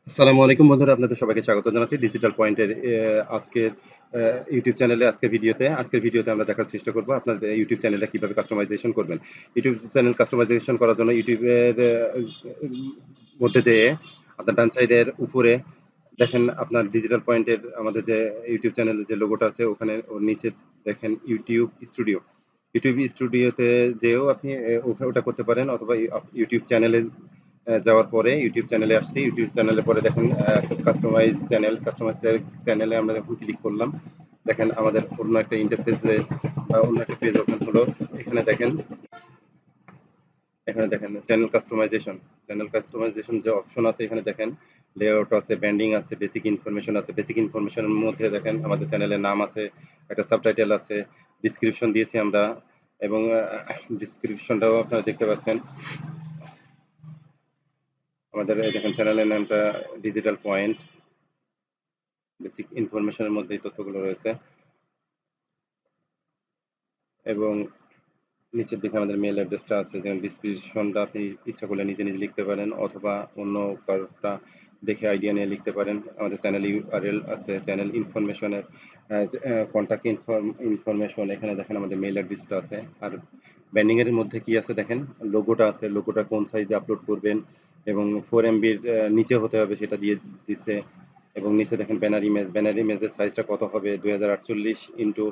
আসসালামু আলাইকুম বন্ধুরা, আপনাদের সবাইকে স্বাগত জানাচ্ছি ডিজিটাল পয়েন্টের আজকের ইউটিউব চ্যানেলে। আজকের ভিডিওতে আমরা দেখার চেষ্টা করব আপনাদের ইউটিউব চ্যানেলটা কিভাবে কাস্টমাইজেশন করবেন। ইউটিউব চ্যানেল কাস্টমাইজেশন করার জন্য ইউটিউবের মধ্যে যেয়ে আপনার ডান সাইডের উপরে দেখেন আপনার ডিজিটাল পয়েন্টের আমাদের যে ইউটিউব চ্যানেলের যে লোগোটা আছে ওখানে ওর নিচে দেখেন ইউটিউব স্টুডিওতে যেও আপনি ওটা করতে পারেন, অথবা ইউটিউব চ্যানেলে যাওয়ার পরে ইউটিউব চ্যানেলে আসছি। ইউটিউব চ্যানেলে পরে দেখেন কাস্টমাইজ চ্যানেলে আমরা যখন ক্লিক করলাম, দেখেন আমাদের অন্য একটা ইন্টারফেসে বা অন্য একটা পেজ ওপেন হলো। এখানে দেখেন এখানে দেখেন চ্যানেল কাস্টমাইজেশন যে অপশন আছে, এখানে দেখেন লেআউট আছে, ব্যান্ডিং আছে, বেসিক ইনফরমেশন আছে। বেসিক ইনফরমেশনের মধ্যে দেখেন আমাদের চ্যানেলের নাম আছে, একটা সাবটাইটেল আছে, ডিসক্রিপশন দিয়েছি আমরা, এবং ডিসক্রিপশনটাও আপনারা দেখতে পাচ্ছেন। আমাদের এই দেখেন চ্যানেলের নামটা ডিজিটাল পয়েন্ট। বেসিক ইনফরমেশনের মধ্যে এই তথ্যগুলো রয়েছে, এবং নিচের দিকে আমাদের মেল অ্যাড্রেসটা আছে। যেমন ডিসক্রিপশনটা আপনি ইচ্ছা করলে নিজে নিজে লিখতে পারেন, অথবা অন্য কারোটা দেখে আইডিয়া নিয়ে লিখতে পারেন। আমাদের চ্যানেল ইউআরএল আছে, চ্যানেল ইনফরমেশনের কন্ট্যাক্ট ইনফরমেশন, এখানে দেখেন আমাদের মেল অ্যাড্রেসটা আছে। আর ব্যান্ডিং এর মধ্যে কি আছে দেখেন, লোগোটা আছে, লোগোটা কোন সাইজে আপলোড করবেন এবং 4 MB নিচে হতে হবে সেটা দিয়ে দিছে। এবং নিচে দেখেন ব্যানার ইমেজের সাইজটা কত হবে, 2048 ইন্টু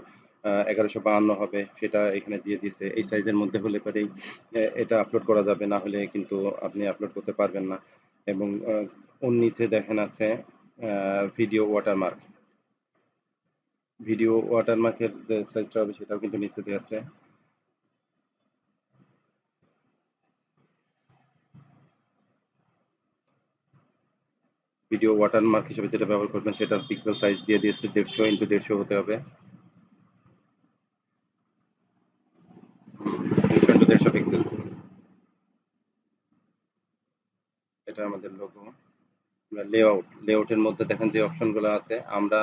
1152 হবে, সেটা এখানে দিয়ে দিছে। এই সাইজের মধ্যে হলে পরেই এটা আপলোড করা যাবে, না হলে কিন্তু আপনি আপলোড করতে পারবেন না। এবং ওর নিচে দেখেন আছে ভিডিও ওয়াটারমার্ক। ভিডিও ওয়াটারমার্কের যে সাইজটা হবে সেটাও কিন্তু নিচে দিয়ে আছে। ভিডিও ওয়াটারমার্ক হিসেবে যেটা ব্যবহার করবেন সেটার পিক্সেল সাইজ দিয়ে দিয়েছে 150 × 150 হতে হবে। 150 × 150 পিক্সেল। এটা আমাদের লোগো। লেআউটের মধ্যে দেখেন যে অপশনগুলো আছে, আমরা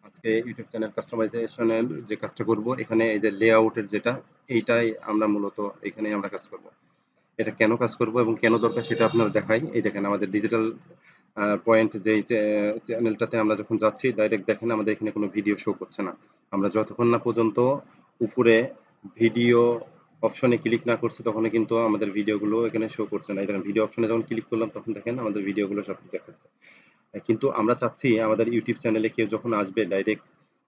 আজকে ইউটিউব চ্যানেল কাস্টমাইজেশনের যে কাজটা করব, এখানে এই যে লেআউটের যেটা, এইটাই আমরা মূলত এখানেই আমরা কাজ করব। এটা কেন কাজ করব এবং কেন দরকার সেটা আপনারা দেখাই। এই দেখেন আমাদের ডিজিটাল পয়েন্ট যেই চ্যানেলটাতে আমরা যখন যাচ্ছি, ডাইরেক্ট দেখেন আমাদের এখানে কোনো ভিডিও শো করছে না। আমরা যতক্ষণ না পর্যন্ত উপরে ভিডিও অপশনে ক্লিক না করছি তখনই কিন্তু আমাদের ভিডিওগুলো এখানে শো করছে না। এই দেখেন ভিডিও অপশনে যখন ক্লিক করলাম তখন দেখেন আমাদের ভিডিওগুলো সব দেখাচ্ছে। কিন্তু আমরা চাচ্ছি আমাদের ইউটিউব চ্যানেলে কেউ যখন আসবে ডাইরেক্ট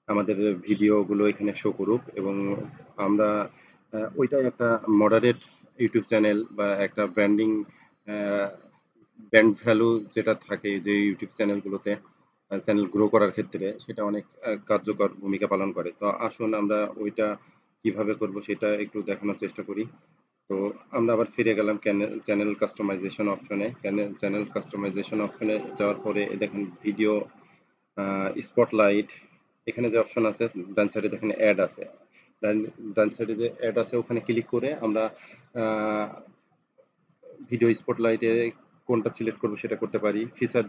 আমাদের ভিডিওগুলো এখানে শো করুক, এবং আমরা ওইটাই একটা মডারেট ইউটিউব চ্যানেল বা একটা ব্র্যান্ড ভ্যালু যেটা থাকে যে ইউটিউব চ্যানেলগুলোতে, চ্যানেল গ্রো করার ক্ষেত্রে সেটা অনেক কার্যকর ভূমিকা পালন করে। তো আসুন আমরা ওইটা কিভাবে করব সেটা একটু দেখানোর চেষ্টা করি। তো আমরা আবার ফিরে গেলাম চ্যানেল কাস্টমাইজেশন অপশনে যাওয়ার পরে দেখেন ভিডিও স্পটলাইট, এখানে যে অপশন আছে ডান সাইডে দেখেন অ্যাড আছে। ডান ডান সাইডে যে অ্যাড আছে ওখানে ক্লিক করে আমরা ভিডিও স্পটলাইটে কোনটা সিলেক্ট করব সেটা করতে পারি। ফিচার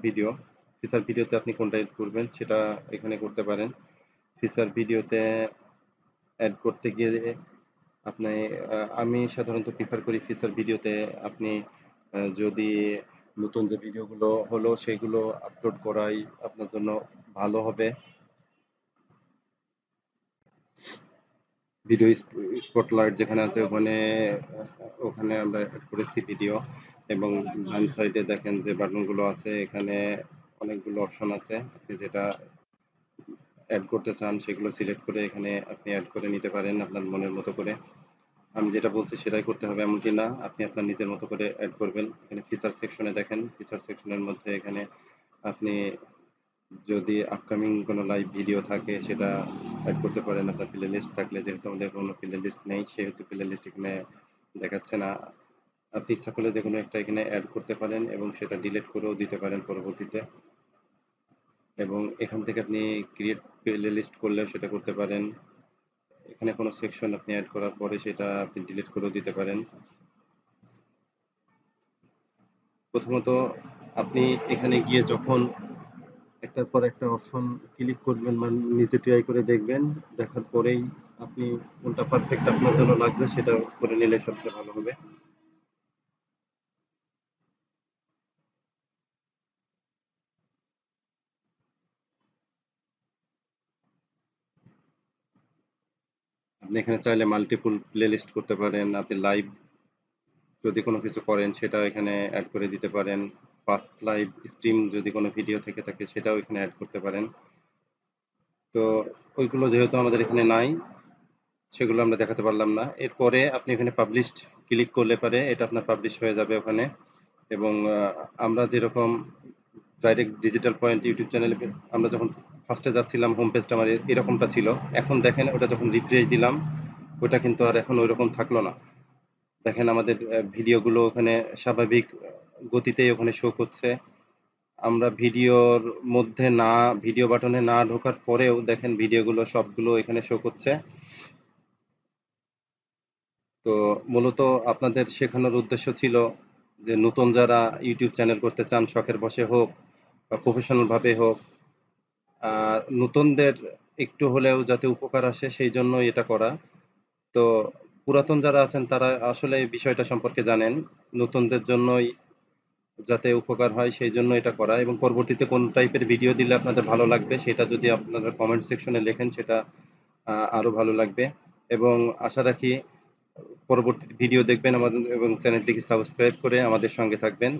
ভিডিওতে আপনি কোনটা এড করবেন সেটা এখানে করতে পারেন। ফিচার ভিডিওতে অ্যাড করতে গেলে আপনি আমি সাধারণত প্রিফার করি ফিচার ভিডিওতে আপনি যদি নতুন যে ভিডিওগুলো হলো সেগুলো আপলোড করাই আপনার জন্য ভালো হবে। ভিডিও স্পটলাইট যেখানে আছে ওখানে ওখানে আমরা অ্যাড করেছি ভিডিও, এবং ডান সাইডে দেখেন যে বাটনগুলো আছে, এখানে অনেকগুলো অপশন আছে। আপনি যেটা অ্যাড করতে চান সেগুলো সিলেক্ট করে এখানে আপনি অ্যাড করে নিতে পারেন আপনার মনের মতো করে। আমি যেটা বলছি সেটাই করতে হবে এমনটি না, আপনি আপনার নিজের মতো করে অ্যাড করবেন। এখানে ফিচার সেকশনে দেখেন, ফিচার সেকশনের মধ্যে এখানে আপনি যদি আপকামিং কোনো লাইভ ভিডিও থাকে সেটা অ্যাড করতে পারেন আপনার প্লে লিস্ট থাকলে। যেহেতু আমাদের কোনো প্লে লিস্ট নেই সেহেতু প্লে লিস্ট এখানে দেখাচ্ছে না। আপনি ইচ্ছা করলে যে কোনো একটা এখানে অ্যাড করতে পারেন এবং সেটা ডিলিট করেও দিতে পারেন পরবর্তীতে, এবং এখান থেকে আপনি ক্রিয়েট প্লে লিস্ট করলেও সেটা করতে পারেন। এখানে কোনো সেকশন আপনি অ্যাড করার পরে সেটা আপনি ডিলিট করেও দিতে পারেন। প্রথমত আপনি এখানে গিয়ে যখন একটার পর একটা অপশন ক্লিক করবেন, মানে নিজে ট্রাই করে দেখবেন, দেখার পরেই আপনি কোনটা পারফেক্ট আপনার জন্য লাগছে সেটা করে নিলে সবচেয়ে ভালো হবে। আপনি এখানে চাইলে মাল্টিপল প্লেলিস্ট করতে পারেন। আপনি লাইভ যদি কোনো কিছু করেন সেটাও এখানে অ্যাড করে দিতে পারেন। ফার্স্ট লাইভ স্ট্রিম যদি কোনো ভিডিও থেকে থাকে সেটাও এখানে অ্যাড করতে পারেন। তো ওইগুলো যেহেতু আমাদের এখানে নাই, সেগুলো আমরা দেখাতে পারলাম না। এরপরে আপনি এখানে পাবলিশড ক্লিক করলে পারে এটা আপনার পাবলিশ হয়ে যাবে ওখানে। এবং আমরা যেরকম ডাইরেক্ট ডিজিটাল পয়েন্ট ইউটিউব চ্যানেলে আমরা যখন ফার্স্টে যাচ্ছিলাম হোম পেজটা আমার এরকমটা ছিল। এখন দেখেন ওটা যখন রিফ্রেশ দিলাম ওটা কিন্তু আর এখন ওইরকম থাকলো না। দেখেন আমাদের ভিডিওগুলো ওখানে স্বাভাবিক গতিতেই ওখানে শো করছে। আমরা ভিডিওর মধ্যে না, ভিডিও বাটনে না ঢোকার পরেও দেখেন ভিডিওগুলো সবগুলো এখানে শো করছে। তো মূলত আপনাদের শেখানোর উদ্দেশ্য ছিল যে নতুন যারা ইউটিউব চ্যানেল করতে চান শখের বশে হোক বা প্রফেশনাল ভাবে হোক, নতুনদের একটু হলেও যাতে উপকার আসে সেই জন্য এটা করা। তো পুরাতন যারা আছেন তারা আসলে এই বিষয়টা সম্পর্কে জানেন, নতুনদের জন্যই যাতে উপকার হয় সেই জন্য এটা করা। এবং পরবর্তীতে কোন টাইপের ভিডিও দিলে আপনাদের ভালো লাগবে সেটা যদি আপনারা কমেন্ট সেকশনে লেখেন সেটা আরো ভালো লাগবে। এবং আশা রাখি পরবর্তী ভিডিও দেখবেন আমাদের এবং চ্যানেলটিকে সাবস্ক্রাইব করে আমাদের সঙ্গে থাকবেন।